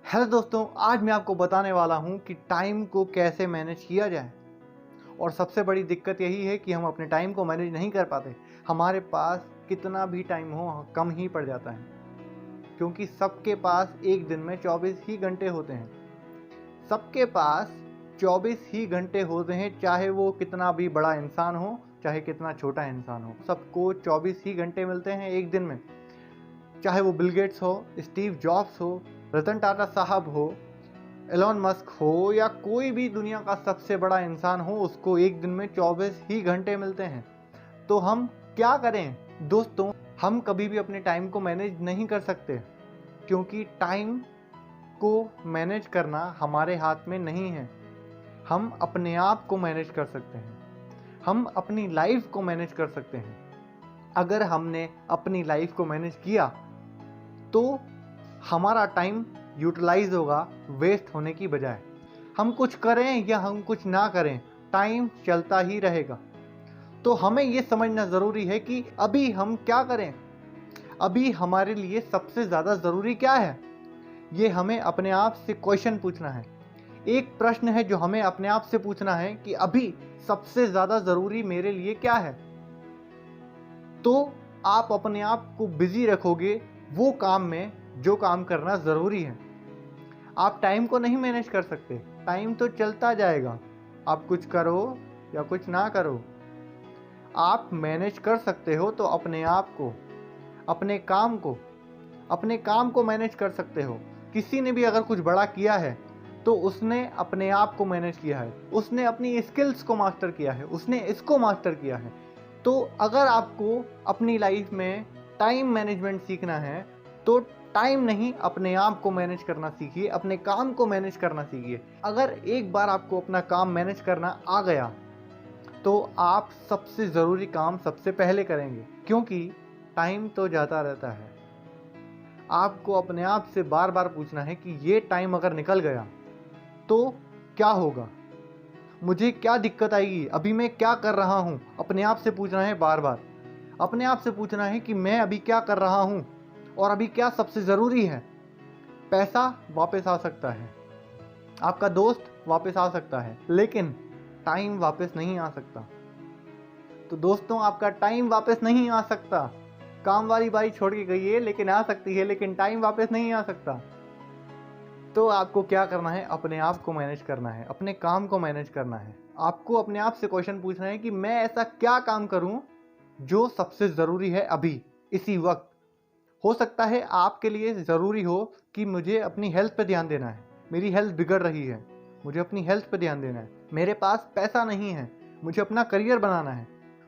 Hello दोस्तों, आज मैं आपको बताने वाला हूं कि टाइम को कैसे मैनेज किया जाए। और सबसे बड़ी दिक्कत यही है कि हम अपने टाइम को मैनेज नहीं कर पाते। हमारे पास कितना भी टाइम हो कम ही पड़ जाता है, क्योंकि सबके पास एक दिन में 24 ही घंटे होते हैं। सबके पास 24 ही घंटे होते हैं, चाहे वो कितना भी बड़ा इंसान हो, चाहे कितना छोटा इंसान हो। सबको 24 ही घंटे मिलते हैं एक दिन में। चाहे वो बिल गेट्स हो, स्टीव जॉब्स हो, रतन टाटा साहब हो, एलोन मस्क हो, या कोई भी दुनिया का सबसे बड़ा इंसान हो, उसको एक दिन में 24 ही घंटे मिलते हैं। तो हम क्या करें दोस्तों? हम कभी भी अपने टाइम को मैनेज नहीं कर सकते, क्योंकि टाइम को मैनेज करना हमारे हाथ में नहीं है। हम अपने आप को मैनेज कर सकते हैं, हम अपनी लाइफ को मैनेज कर सकते हैं। अगर हमने अपनी लाइफ को मैनेज किया तो हमारा टाइम यूटिलाइज होगा वेस्ट होने की बजाय। हम कुछ करें या हम कुछ ना करें, टाइम चलता ही रहेगा। तो हमें ये समझना ज़रूरी है कि अभी हम क्या करें, अभी हमारे लिए सबसे ज़्यादा ज़रूरी क्या है। ये हमें अपने आप से क्वेश्चन पूछना है। एक प्रश्न है जो हमें अपने आप से पूछना है कि अभी सबसे ज़्यादा ज़रूरी मेरे लिए क्या है। तो आप अपने आप को बिजी रखोगे वो काम में जो काम करना ज़रूरी है। आप टाइम को नहीं मैनेज कर सकते, टाइम तो चलता जाएगा, आप कुछ करो या कुछ ना करो। आप मैनेज कर सकते हो तो अपने आप को, अपने काम को मैनेज कर सकते हो। किसी ने भी अगर कुछ बड़ा किया है तो उसने अपने आप को मैनेज किया है, उसने अपनी स्किल्स को मास्टर किया है, उसने इसको मास्टर किया है। तो अगर आपको अपनी लाइफ में टाइम मैनेजमेंट सीखना है तो टाइम नहीं, अपने आप को मैनेज करना सीखिए, अपने काम को मैनेज करना सीखिए। अगर एक बार आपको अपना काम मैनेज करना आ गया तो आप सबसे ज़रूरी काम सबसे पहले करेंगे, क्योंकि टाइम तो जाता रहता है। आपको अपने आप से बार बार पूछना है कि ये टाइम अगर निकल गया तो क्या होगा, मुझे क्या दिक्कत आएगी, अभी मैं क्या कर रहा हूँ। अपने आप से पूछना है बार बार। अपने आप से पूछना है कि मैं अभी क्या कर रहा हूँ और अभी क्या सबसे ज़रूरी है। पैसा वापस आ सकता है, आपका दोस्त वापस आ सकता है, लेकिन टाइम वापस नहीं आ सकता। तो दोस्तों, आपका टाइम वापस नहीं आ सकता। काम वाली बाई छोड़ के गई है, लेकिन आ सकती है, लेकिन टाइम वापस नहीं आ सकता। तो आपको क्या करना है? अपने आप को मैनेज करना है, अपने काम को मैनेज करना है। आपको अपने आप से क्वेश्चन पूछना है कि मैं ऐसा क्या काम करूं जो सबसे ज़रूरी है अभी इसी वक्त। हो सकता है आपके लिए ज़रूरी हो कि मुझे अपनी हेल्थ पे ध्यान देना है, मेरी हेल्थ बिगड़ रही है, मुझे अपनी हेल्थ पे ध्यान देना है। मेरे पास पैसा नहीं है, मुझे अपना करियर बनाना है।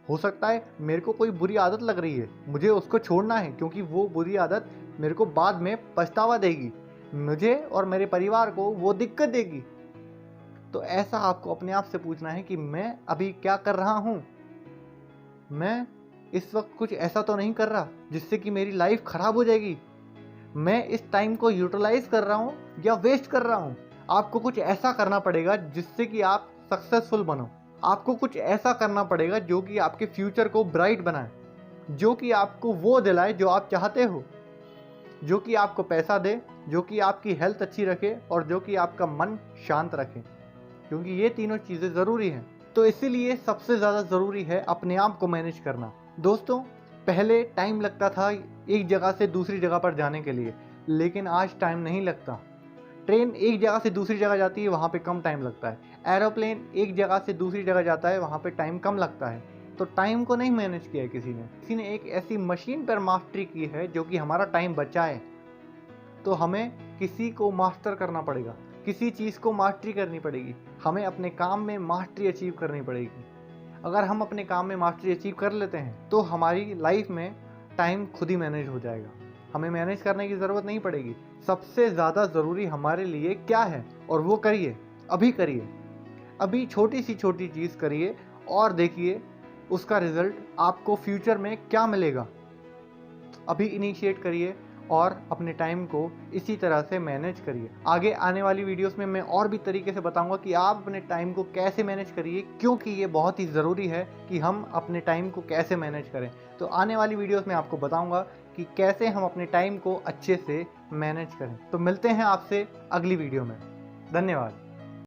हो सकता है मेरे को कोई बुरी आदत लग रही है, मुझे उसको छोड़ना है, क्योंकि वो बुरी आदत मेरे को बाद में पछतावा देगी, मुझे और मेरे परिवार को वो दिक्कत देगी। तो ऐसा आपको अपने आप से पूछना है कि मैं अभी क्या कर रहा हूँ। मैं इस वक्त कुछ ऐसा तो नहीं कर रहा जिससे कि मेरी लाइफ खराब हो जाएगी। मैं इस टाइम को यूटिलाइज कर रहा हूँ या वेस्ट कर रहा हूँ। आपको कुछ ऐसा करना पड़ेगा जिससे कि आप सक्सेसफुल बनो। आपको कुछ ऐसा करना पड़ेगा जो कि आपके फ्यूचर को ब्राइट बनाए, जो कि आपको वो दिलाए जो आप चाहते हो, जो कि आपको पैसा दे, जो कि आपकी हेल्थ अच्छी रखे और जो कि आपका मन शांत रखे, क्योंकि ये तीनों चीज़ें ज़रूरी हैं। तो इसीलिए सबसे ज़्यादा ज़रूरी है अपने आप को मैनेज करना। दोस्तों, पहले टाइम लगता था एक जगह से दूसरी जगह पर जाने के लिए, लेकिन आज टाइम नहीं लगता। ट्रेन एक जगह से दूसरी जगह जाती है, वहाँ पे कम टाइम लगता है। एरोप्लेन एक जगह से दूसरी जगह जाता है, वहाँ पे टाइम कम लगता है। तो टाइम को नहीं मैनेज किया है किसी ने एक ऐसी मशीन पर मास्टरी की है जो कि हमारा टाइम बचाए। तो हमें किसी को मास्टर करना पड़ेगा, किसी चीज़ को मास्टरी करनी पड़ेगी। हमें अपने काम में मास्टरी अचीव करनी पड़ेगी। अगर हम अपने काम में मास्टरी अचीव कर लेते हैं तो हमारी लाइफ में टाइम खुद ही मैनेज हो जाएगा, हमें मैनेज करने की ज़रूरत नहीं पड़ेगी। सबसे ज़्यादा ज़रूरी हमारे लिए क्या है, और वो करिए, अभी करिए। अभी छोटी सी छोटी चीज़ करिए और देखिए उसका रिज़ल्ट आपको फ्यूचर में क्या मिलेगा। अभी इनिशिएट करिए और अपने टाइम को इसी तरह से मैनेज करिए। आगे आने वाली वीडियोस में मैं और भी तरीके से बताऊंगा कि आप अपने टाइम को कैसे मैनेज करिए, क्योंकि ये बहुत ही ज़रूरी है कि हम अपने टाइम को कैसे मैनेज करें। तो आने वाली वीडियोस में आपको बताऊंगा कि कैसे हम अपने टाइम को अच्छे से मैनेज करें। तो मिलते हैं आपसे अगली वीडियो में। धन्यवाद।